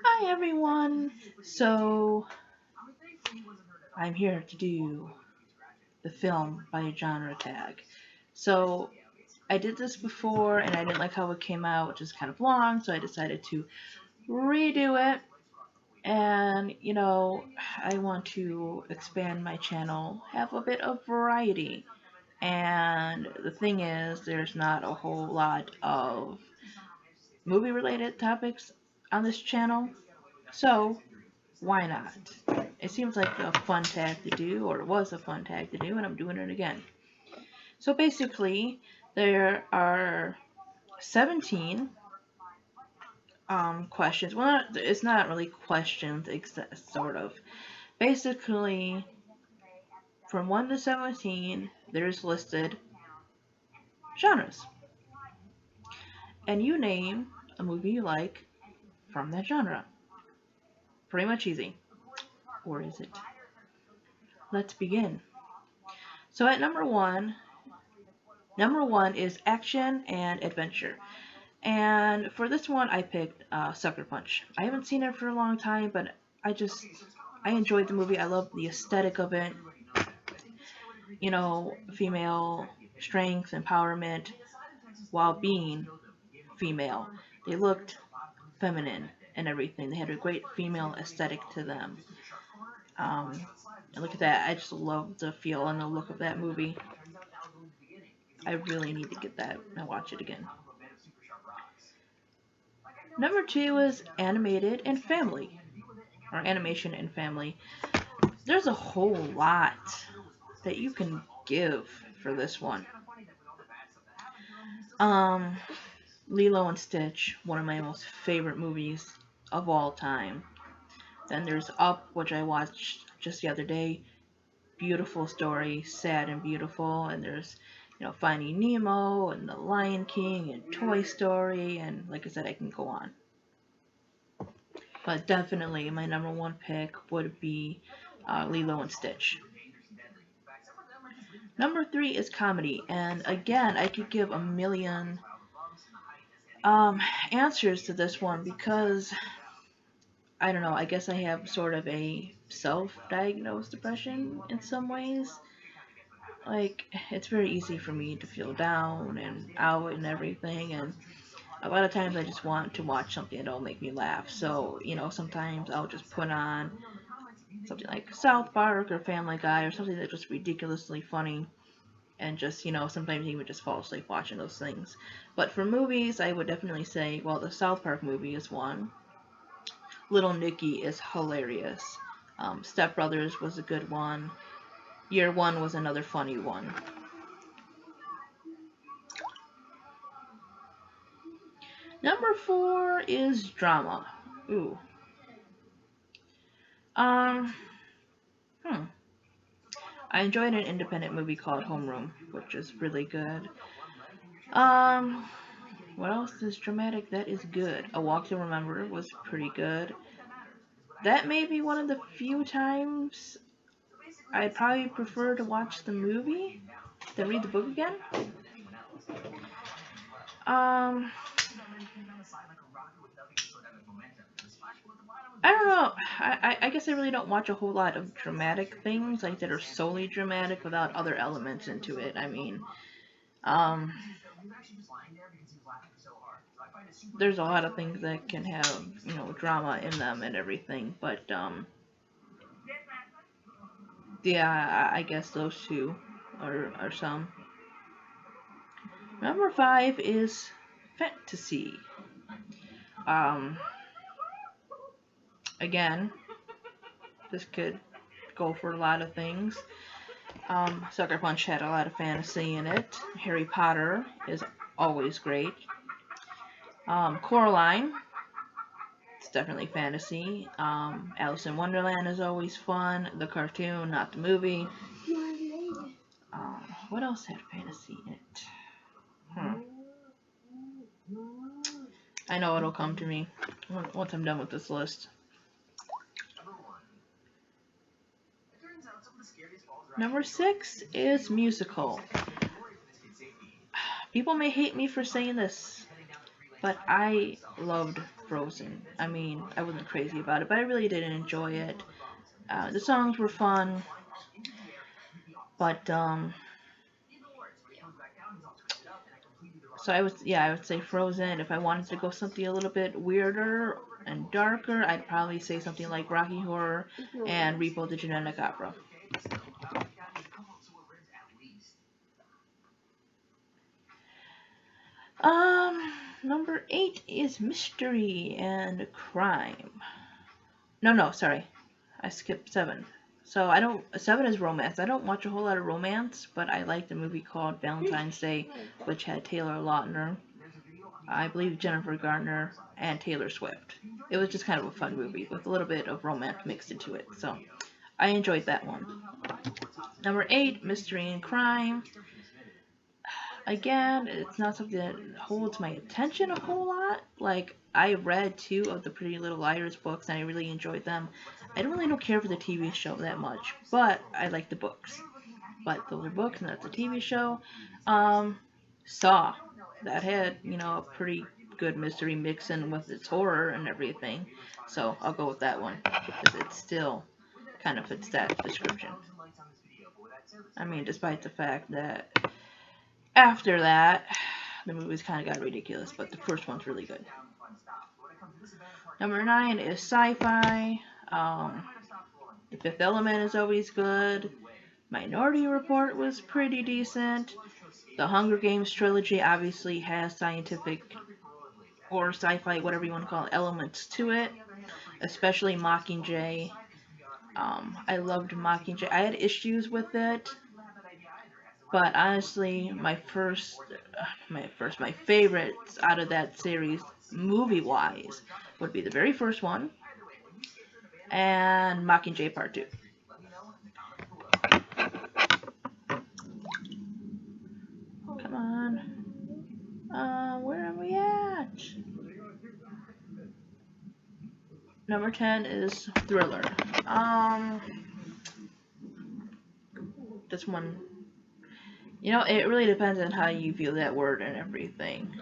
Hi everyone! So, I'm here to do the film by genre tag. So, I did this before and I didn't like how it came out, which is kind of long, so I decided to redo it. And, I want to expand my channel, have a bit of variety. And the thing is, there's not a whole lot of movie related topics on this channel. So, why not? It seems like a fun tag to do, or it was a fun tag to do, and I'm doing it again. So basically, there are 17 questions. Well, it's not really questions, sort of. Basically, from 1 to 17, there's listed genres. And you name a movie you like from that genre. Pretty much easy. Or is it? Let's begin. So at number one is action and adventure. And for this one, I picked Sucker Punch. I haven't seen it for a long time, but I enjoyed the movie. I love the aesthetic of it. Female strength, empowerment, while being female. They looked feminine and everything. They had a great female aesthetic to them. Um, and look at that. I just love the feel and the look of that movie. I really need to get that and watch it again. Number two is animated and family, or animation and family. There's a whole lot that you can give for this one. Lilo and Stitch, one of my most favorite movies of all time. Then there's Up, which I watched just the other day. Beautiful story, sad and beautiful. And there's, Finding Nemo and The Lion King and Toy Story, and like I said, I can go on. But definitely my number one pick would be Lilo and Stitch. Number three is comedy, and again, I could give a million answers to this one because I don't know. I guess I have sort of a self-diagnosed depression in some ways. Like, it's very easy for me to feel down and out and everything, and a lot of times I just want to watch something that'll make me laugh. So, sometimes I'll just put on something like South Park or Family Guy or something that's just ridiculously funny, and just, sometimes even just fall asleep watching those things. But for movies, I would definitely say, well, the South Park movie is one. Little Nicky is hilarious. Step Brothers was a good one. Year One was another funny one. Number four is drama. Ooh. Um. I enjoyed an independent movie called Homeroom, which is really good. What else is dramatic that is good? A Walk to Remember was pretty good. That may be one of the few times I'd probably prefer to watch the movie than read the book again. I don't know. I guess I really don't watch a whole lot of dramatic things like that are solely dramatic without other elements into it. I mean, there's a lot of things that can have drama in them and everything, but yeah, I guess those two are some. Number five is fantasy. Again, this could go for a lot of things. Sucker Punch had a lot of fantasy in it. Harry Potter is always great. Coraline, it's definitely fantasy. Alice in Wonderland is always fun. The cartoon, not the movie. What else had fantasy in it? I know it'll come to me once I'm done with this list. Number six is musical. People may hate me for saying this, but I loved Frozen. I mean, I wasn't crazy about it, but I really did enjoy it. The songs were fun, but so I would say Frozen. If I wanted to go something a little bit weirder and darker, I'd probably say something like Rocky Horror and Repo the Genetic Opera. Number 8 is mystery and crime. No, sorry. I skipped 7. So I don't. 7 is romance. I don't watch a whole lot of romance, but I liked a movie called Valentine's Day, which had Taylor Lautner, I believe Jennifer Garner, and Taylor Swift. It was just kind of a fun movie with a little bit of romance mixed into it. So I enjoyed that one. Number 8, mystery and crime. Again, it's not something that holds my attention a whole lot. Like, I read 2 of the Pretty Little Liars books and I really enjoyed them. I don't care for the TV show that much, but I like the books. But those are books and that's a TV show. Saw. That had, a pretty good mystery mix in with its horror and everything. So I'll go with that one because it still kind of fits that description. I mean, despite the fact that after that, the movies kind of got ridiculous, but the first one's really good. Number 9 is sci-fi. The Fifth Element is always good. Minority Report was pretty decent. The Hunger Games trilogy obviously has scientific or sci-fi, whatever you want to call it, elements to it, especially Mockingjay. I loved Mockingjay. I had issues with it, but honestly, my favorites out of that series, movie-wise, would be the very first one and Mockingjay Part 2. Come on. Where are we at? Number 10 is Thriller. This one, it really depends on how you view that word and everything.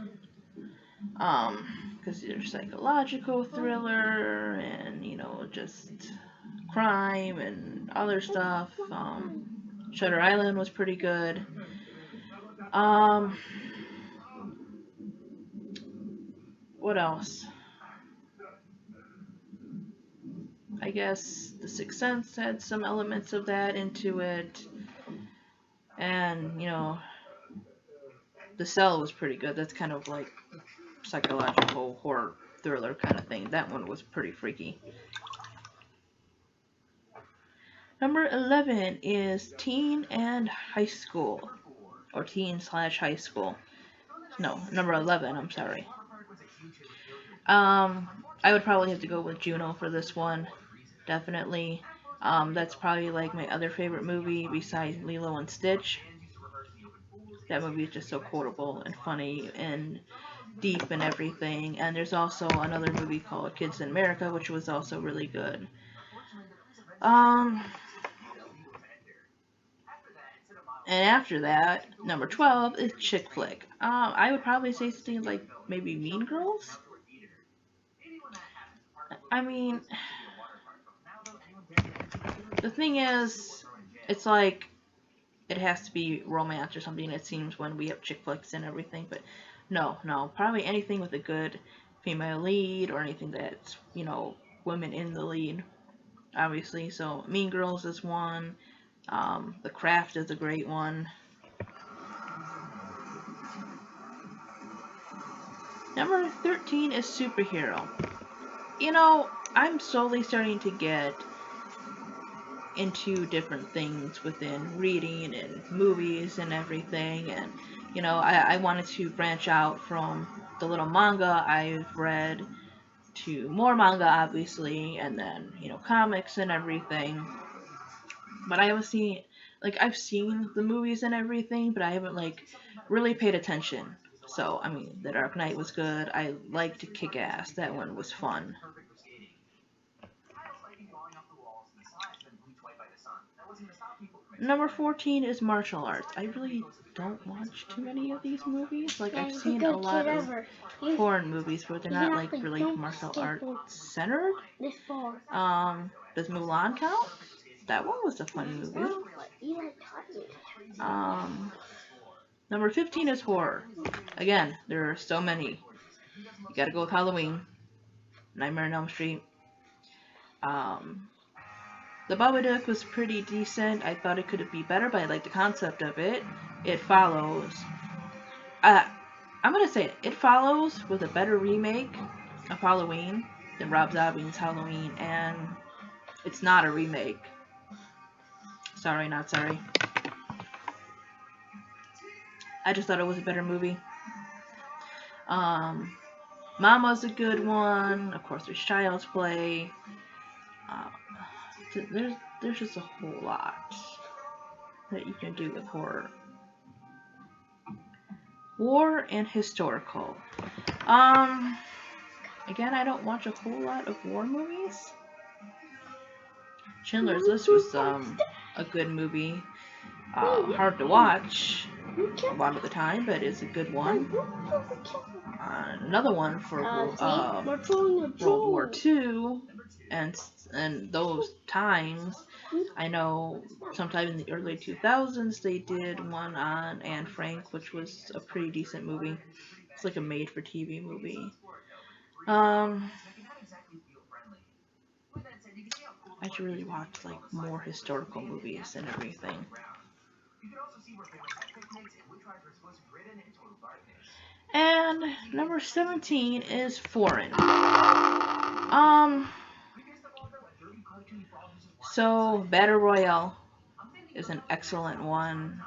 Because there's psychological thriller and, just crime and other stuff. Shutter Island was pretty good. What else? I guess The Sixth Sense had some elements of that into it. And, The Cell was pretty good. That's kind of like psychological horror thriller kind of thing. That one was pretty freaky. Number 11 is Teen and High School. Or Teen/High School. No, number 11, I'm sorry. I would probably have to go with Juno for this one. Definitely. That's probably like my other favorite movie besides Lilo and Stitch. That movie is just so quotable and funny and deep and everything. And there's also another movie called Kids in America, which was also really good. And after that, number 12 is chick flick. I would probably say something like maybe Mean Girls. I mean, the thing is, it's like it has to be romance or something, it seems, when we have chick flicks and everything. But no, probably anything with a good female lead or anything that's, women in the lead, obviously. So Mean Girls is one. The Craft is a great one. Number 13 is superhero. I'm slowly starting to get into different things within reading and movies and everything, and I wanted to branch out from the little manga I've read to more manga, obviously, and then comics and everything. But I've seen the movies and everything, but I haven't really paid attention. So I mean, The Dark Knight was good. I liked Kick Ass. That one was fun. Number 14 is martial arts. I really don't watch too many of these movies. Like, I've seen a lot of foreign movies, but they're not like really martial arts centered. Does Mulan count? That one was a fun movie. Number 15 is horror. Again, there are so many. You gotta go with Halloween, Nightmare on Elm Street. The Babadook was pretty decent. I thought it could be better, but I like the concept of it. It follows. I'm gonna say it follows with a better remake of Halloween than Rob Zombie's Halloween, and it's not a remake. Sorry, not sorry. I just thought it was a better movie. Mama's a good one. Of course, there's Child's Play. There's just a whole lot that you can do with horror. War and historical. Again, I don't watch a whole lot of war movies. Schindler's List was a good movie. Hard to watch a lot of the time, but it's a good one. Another one for World War II, and those times, I know sometime in the early 2000s they did one on Anne Frank, which was a pretty decent movie. It's like a made-for-TV movie. I should really watch like more historical movies and everything. And number 17 is foreign. So Battle Royale is an excellent one.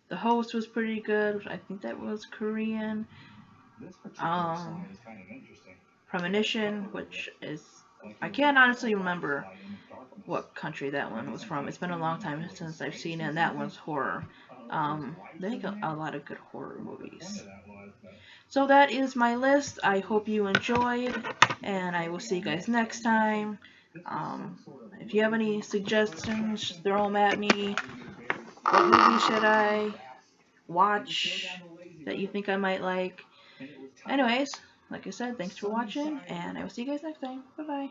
The Host was pretty good. I think that was Korean. Premonition, which is, I can't honestly remember what country that one was from. It's been a long time since I've seen it, and that one's horror. They make a lot of good horror movies. So that is my list. I hope you enjoyed, and I will see you guys next time. If you have any suggestions, throw them at me. What movie should I watch that you think I might like? Anyways, like I said, thanks for watching, and I will see you guys next time. Bye-bye.